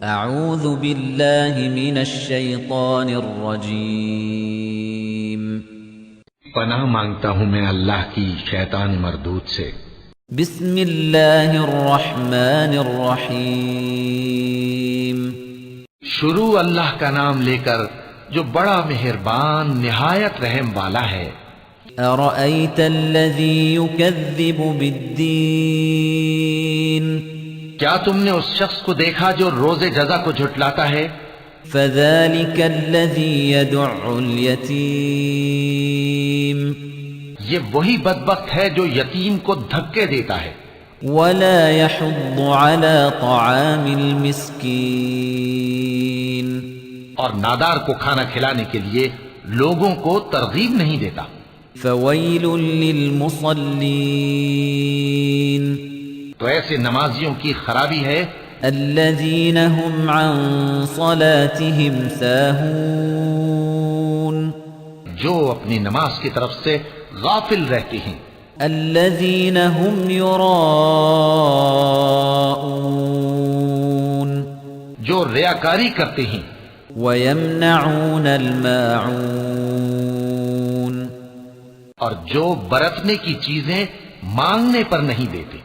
اعوذ باللہ من الشیطان الرجیم پناہ مانگتا ہوں میں اللہ کی شیطان مردود سے۔ بسم اللہ الرحمن الرحیم شروع اللہ کا نام لے کر جو بڑا مہربان نہایت رحم والا ہے۔ ارأیت الذی یکذب بالدین کیا تم نے اس شخص کو دیکھا جو روز جزا کو جھٹلاتا ہے؟ فذلک الذی یدع الیتیم یہ وہی بدبخت ہے جو یتیم کو دھکے دیتا ہے، ولا يحض على طعام المسکین اور نادار کو کھانا کھلانے کے لیے لوگوں کو ترغیب نہیں دیتا۔ فویل للمصلین تو ایسے نمازیوں کی خرابی ہے الذین هم عن صلاتهم ساہون جو اپنی نماز کی طرف سے غافل رہتے ہیں، الذین هم یراءون جو ریاکاری کرتے ہیں، ویمنعون الماعون اور جو برتنے کی چیزیں مانگنے پر نہیں دیتے۔